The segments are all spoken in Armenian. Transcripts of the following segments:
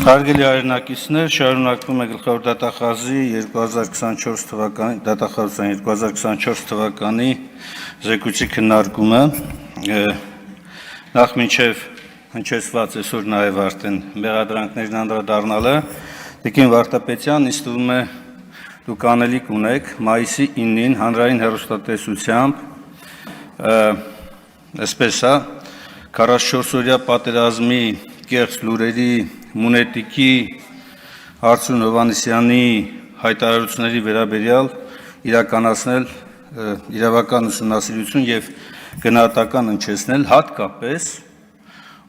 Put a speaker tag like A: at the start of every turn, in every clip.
A: Հարգելի հայրենակիցներ, շարունակվում է գլխավոր դատախազի 2024 թվականի դատախազության 2024 թվականի զեկույցի քննարկումը նախ մինչև հնչեցված այսօր նաև արդեն մեղադրանքներն անդրադառնալը Տիկին Վարդապետյան ինձ թվում է դուք անելիք ունեք մայիսի 9-ին հանրային հեռուստատեսությամբ այսպես է 44-օրյա պատերազմի կեղծ լուրերի Մունետիկի Արծրուն Հովհաննիսյանի հայտարարությունների վերաբերյալ իրականացնել իրավական ուսումնասիրություն եւ գնահատական հնչեցնել հատկապես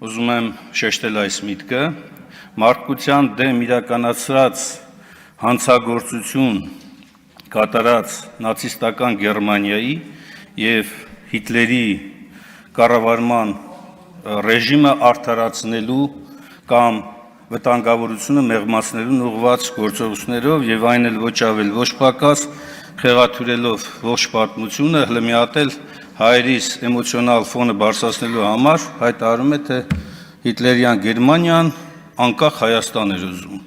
A: ուզում եմ շեշտել այս միտքը մարդկության դեմ իրականացրած հանցագործություն կատարած նացիստական Գերմանիայի եւ Հիտլերի կառավարման ռեժիմը արդարացնելու կամ վտանգավորությունը մեղմացնելուն ուղղված գործողություններով եւ այն էլ ոչ ավել ոչ պակաս խեղաթյուրելով ողջ պատմությունը հլմիատել հայերիս էմոցիոնալ ֆոնը բարձրացնելու համար հայտարարում է թե հիտլերյան Գերմանիան անկախ Հայաստան էր ուզում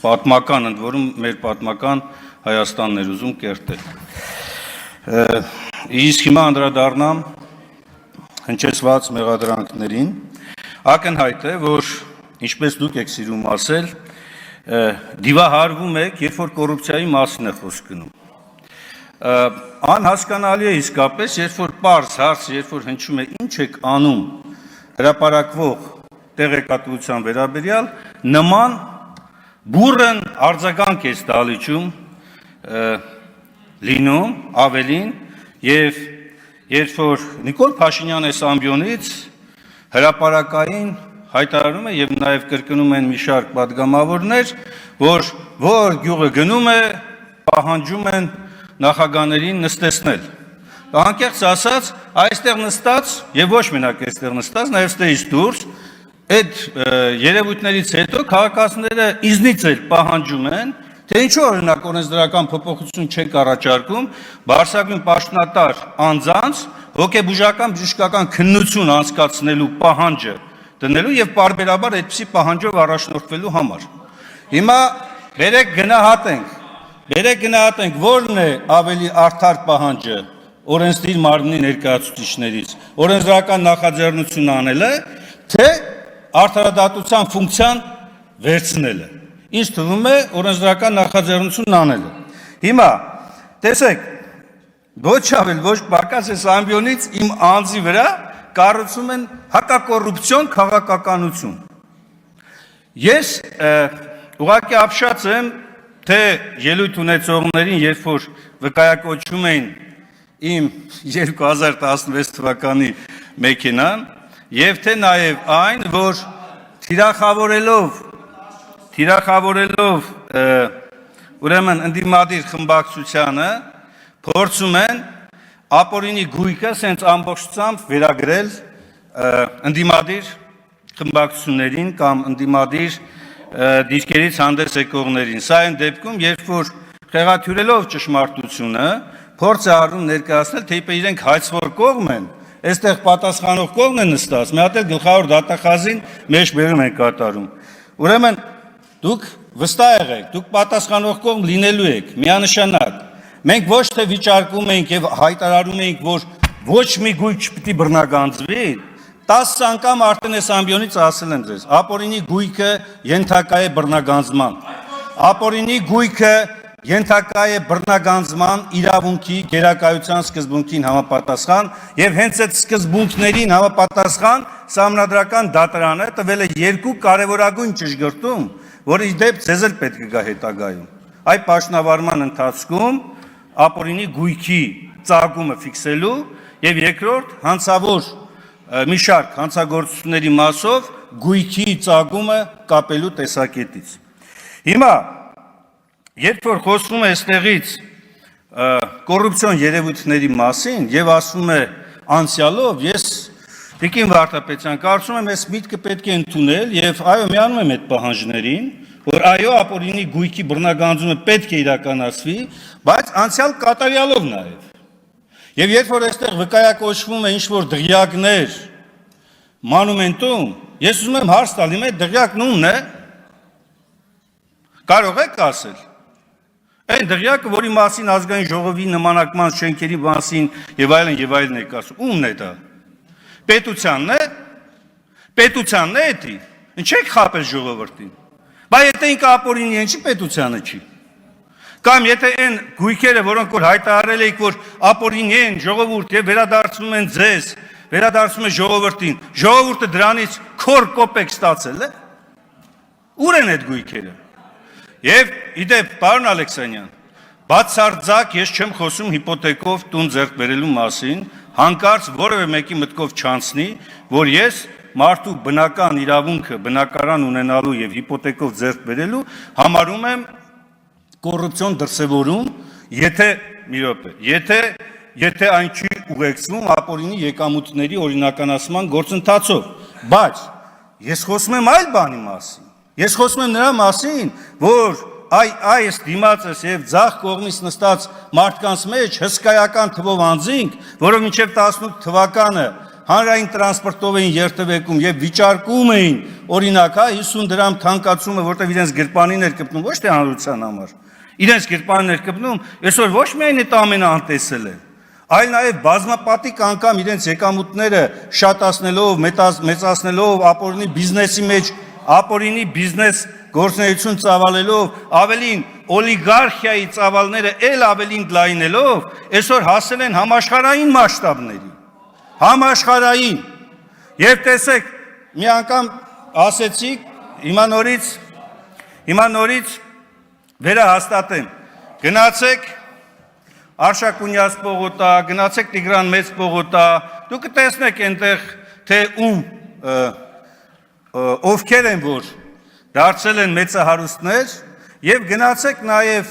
A: պատմական ընդ որում մեր պատմական Հայաստանն էր ուզում կերտել իսկ հիմա անդրադառնամ հնչեցված մեղադրանքներին ակնհայտ է որ ինչպես դուք եք սիրում ասել, դիվահարվում եք, երբ որ կոռուպցիայի մասին է խոսք գնում։ Անհասկանալի է իսկապես, երբ որ պարզ հարց, երբ որ հնչում է ինչ եք անում հրապարակվող տեղեկատվության վերաբերյալ, նման բուռն արձագանք է ստալիչում լինում ավելին եւ երբ որ Նիկոլ Փաշինյանը այս ամբիոնից հրապարակային հայտարարում է եւ նաեւ կրկնում են մի շարք պատգամավորներ, որ գյուղը գնում է, պահանջում են նախագաներին նստեցնել։ Անկեղծ ասած, այստեղ նստած եւ ոչ մենակ այստեղ նստած, նաեւ ստեից դուրս այդ երևույթներից հետո քաղաքացիները իզնից էլ պահանջում են, թե ինչու օրինակ օրենսդրական փոփոխություն չեք առաջարկում, բարձրագույն պաշտոնատար անձանց հոգեբուժական բժշկական քննություն անցկացնելու պահանջը դնելու եւ բարբերաբար այդպիսի պահանջով առաջնորդվելու համար։ Հիմա բերեք գնահատենք, որն է ավելի արդար պահանջը օրենսդիր մարմնի ներկայացուցիչներից, օրենսդրական նախաձեռնություն անելը, թե արդարադատության ֆունկցիան վերցնելը։ Ինչ թվում է օրենսդրական նախաձեռնություն անելը։ Հիմա տեսեք, ոչ ավել ոչ պակաս այս ամբիոնից իմ անձի վրա կառուցում են հակակոռուպցիոն քաղաքականություն։ Ես ուղղակի ապշած եմ, թե ելույթ ունեցողներին, երբ որ վկայակոչում էին իմ 2016 թվականի մեքենան, եւ թե նաեւ այն, որ թիրախավորելով ուրեմն ընդդիմադիր խմբակցությանը փորձում են ապօրինի գույքը սենց ամբողջությամբ վերագրել ընդդիմադիր խմբակցություններին կամ ընդդիմադիր դիրքերից հանդես եկողներին։ Սա այն դեպքում, երբ որ խեղաթյուրելով ճշմարտությունը, փորձ է արվում ներկայացնել, թե իբր իրենք հայցվոր կողմ են, այստեղ պատասխանող կողմն է նստած, մի հատ էլ գլխավոր դատախազին մեջ բերում են կատարում։ Ուրեմն դուք վստահ եղեք, դուք պատասխանող կողմ լինելու եք, միանշանակ։ Մենք ոչ թե վիճարկում ենք եւ հայտարարում ենք, որ ոչ մի գույք չպիտի բռնագանձվի, 10 անգամ արդեն այս ամբիոնից ասել եմ ձեզ, ապօրինի գույքը ենթակա է բռնագանձման։ Ապօրինի գույքը ենթակա է բռնագանձման իրավունքի գերակայության սկզբունքին համապատասխան եւ հենց այդ սկզբունքներին համապատասխան Սահմանադրական դատարանը տվել է երկու կարևորագույն ճշգրտում, որի դեպ ձեզ էլ պետք է գա հետագայում։ Այդ պաշտոնավարման ընթացքում ապօրինի գույքի ծագումը ֆիքսելու եւ երկրորդ հանցավոր մի շարք հանցագործությունների մասով գույքի ծագումը կապելու տեսակետից։ Հիմա երբ որ խոսվում է այստեղից կոռուպցիոն երևույթների մասին եւ ասվում է անցյալով, ես Տիկին Վարդապետյան կարծում եմ այս միտքը պետք է ընդունել եւ այո միանում եմ այդ պահանջներին, որ այո ապօրինի գույքի բռնագանձումը պետք է իրականացվի, բայց անցյալ կատարյալով նաեւ։ Եվ երբ որ այստեղ վկայակոչվում է ինչ-որ դղյակներ մանումենտում, ես ուզում եմ հարց տալ, իմ այդ դղյակն ումն է, Կարող եք ասել։ Այն դղյակը, որի մասին ազգային ժողովի նմանակման շենքերի մասին եւ այլն եք ասում, ումն է դա։ Պետությանն է։ Պետությանն է դա։ Ինչ եք խաբել ժողովրդին։ Բայց եթե ինքը ապօրինի են, չի պետությանը չի։ Կամ եթե այն գույքերը, որոնք որ հայտարարել եք, որ ապօրինի են ժողովուրդ եւ վերադարձնում են ձեզ, վերադարձնում են ժողովրդին, ժողովուրդը դրանից քոր կոպեկ ստացել է։ Ուր են այդ գույքերը։ Եվ իդեպ, պարոն Ալեքսանյան, բացարձակ ես չեմ խոսում հիպոթեկով տուն ձեռք բերելու մասին, հանկարծ որևէ մեկի մտքով չանցնի, որ ես մարդու բնական իրավունքը բնակարան ունենալու եւ հիպոթեկով ձեռք բերելու համարում եմ կոռուպցիոն դրսևորում, եթե այն չի ուղեկցվում ապօրինի եկամուտների օրինականացման գործընթացով, բայց ես խոսում եմ այլ բանի մասին։ Ես խոսում եմ նրա մասին, որ այս դիմացս եւ ձախ կողմից նստած մարդկանց մեջ հսկայական թվով անձինք, որով մինչեւ 18 թվականը հանրային տրանսպորտով էին երթևեկում եւ վիճարկում էին օրինակ 50 դրամ թանկացումը, որտեղ իրենց գրպանին էր կպնում, ոչ թե հանրության համար։ Իրենց գրպանին էր կպնում, այսօր ոչ միայն այդ ամենը անտեսել են, այլ նաեւ բազմապատիկ անգամ իրենց եկամուտները շատացնելով, մեծացնելով ապօրինի բիզնեսի մեջ ապօրինի բիզնես գործունեություն ծավալելով, ավելին օլիգարխիայի ծավալները էլ ավելին լայնելով, այսօր հասել են համաշխարհային մասշտաբների։ Համաշխարհային։ Եվ տեսեք, մի անգամ ասեցիք, հիմա նորից վերահաստատեմ։ Գնացեք Արշակունյաց պողոտա, գնացեք Տիգրան Մեծ պողոտա, դուք կտեսնեք այնտեղ թե ովքեր են որ դարձել են մեծահարուստներ եւ գնացեք նաեւ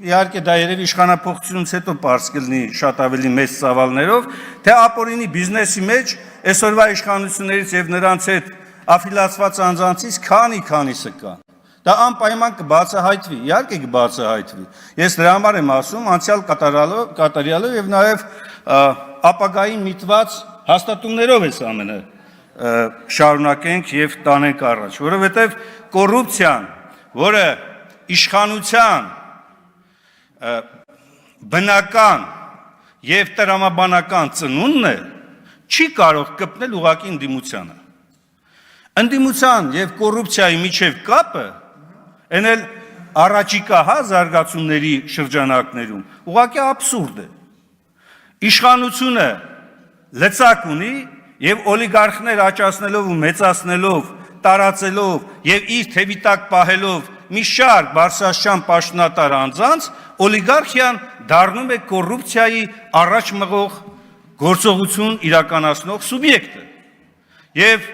A: իհարկե դա երևի իշխանապողությունից հետո པարզ կլինի շատ ավելի մեծ ծավալներով թե ապօրինի բիզնեսի մեջ այսօրվա իշխանություններից եւ նրանց հետ աֆիլացված անձանցից քանիսը կա դա անպայման կբացահայտվի իհարկե կբացահայտվի ես դրա համար եմ ասում անցյալ կատարյալով եւ նաեւ ապագային միտված հաստատումներով էս ամենը շարունակենք եւ տանենք առաջ, որովհետեւ կոռուպցիան, որը իշխանության բնական եւ տրամաբանական ծնունդն է, չի կարող կպնել ուղղակի ընդդիմությանը։ Ընդդիմության եւ կոռուպցիայի միջև կապը այն էլ առաջիկա զարգացումների շրջանակներում ուղղակի աբսուրդ է։ Իշխանությունը լծակ ունի եւ օլիգարխներ աճացնելով ու մեծացնելով, տարածելով եւ իր թևի տակ պահելով մի շարք բարձրաստիճան պաշտոնատար անձանց, օլիգարխիան դառնում է կոռուպցիայի առաջ մղող գործողություն իրականացնող սուբյեկտը։ Եվ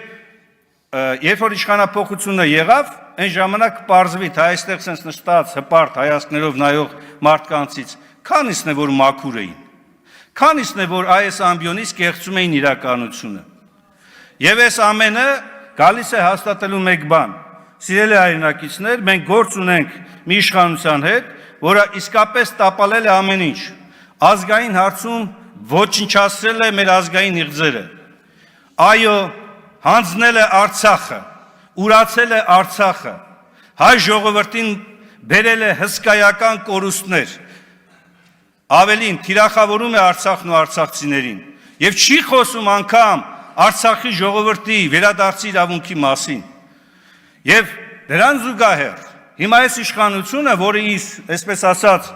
A: երբ որ իշխանապողությունը եղավ, այն ժամանակ պարզվի, թե այստեղ sense նստած հպարտ հայացքներով նայող մարդկանցից քանիսն է որ մաքուր էին։ Քանիսն է որ այս ամբիոնից կեղծում էին իրականությունը։ Եվ այս ամենը գալիս է հաստատելու մեկ բան։ Սիրելի հայրենակիցներ, մենք գործ ունենք մի իշխանության հետ, որը իսկապես տապալել է ամեն ինչ։ Ազգային հարցում ոչնչացրել է մեր ազգային իղձերը։ Այո, հանձնել է Արցախը, ուրացել է Արցախը։ Հայ ժողովրդին բերել է հսկայական կորուստներ։ Ավելին թիրախավորում է Արցախն ու արցախցիներին եւ չի խոսում անգամ Արցախի ժողովրդի վերադարձի իրավունքի մասին։ Եվ դրան զուգահեռ հիմա այս իշխանությունը, որը իր, այսպես ասած,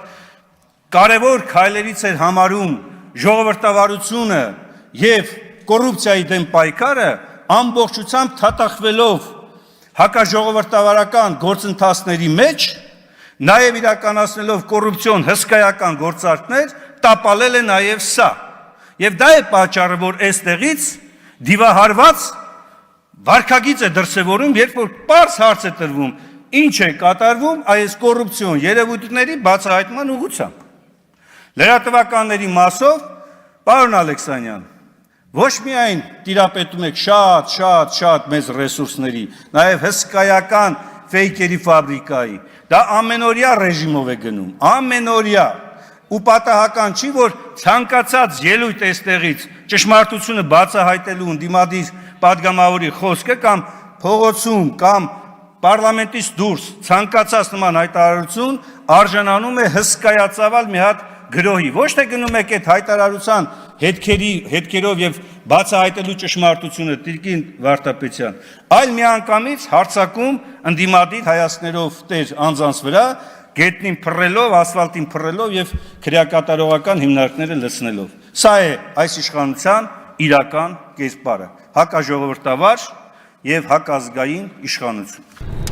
A: կարևոր քայլերից էր համարում ժողովրդավարությունը եւ կոռուպցիայի դեմ պայքարը, ամբողջությամբ թաթախվելով հակաժողովրդավարական գործընթացների մեջ Նաև իրականացնելով կոռուպցիոն հսկայական գործարքներ, տապալել է նաև սա։ Եվ դա է պատճառը, որ այստեղից դիվահարված վարքագիծ է դրսևորում, երբ որ պարզ հարց է տրվում, ինչ է կատարվում այս կոռուպցիոն երևույթների բացահայտման ուղղությամբ։ Լրատվականների մասով, պարոն Ալեքսանյան, ոչ միայն տիրապետում եք շատ մեծ ռեսուրսների, նաև հսկայական ֆեյքերի ֆաբրիկայի, դա ամենօրյա ռեժիմով է գնում, ամենօրյա, ու պատահական չի, որ ցանկացած ելույթ այստեղից ճշմարտությունը բացահայտելու ընդդիմադիր պատգամավորի խոսքը կամ փողոցում կամ պարլամենտից դուրս ցանկացած նման հայտարարություն արժանանում է հսկայածավալ մի հատ գրոհի։ Ոչ թե գնում եք այդ հայտարարության հետքերով եւ բացահայտելու ճշմարտությունը Տիկին Վարդապետյան, այլ միանգամից հարձակում ընդդիմադիր հայացքներով տեր անձանց վրա, գետնին փռելով, ասֆալտին փռելով եւ քրեակատարողական հիմնարկները լցնելով։ Սա է այս իշխանության իրական կերպարը՝ հակաժողովրդավար եւ հակազգային իշխանություն։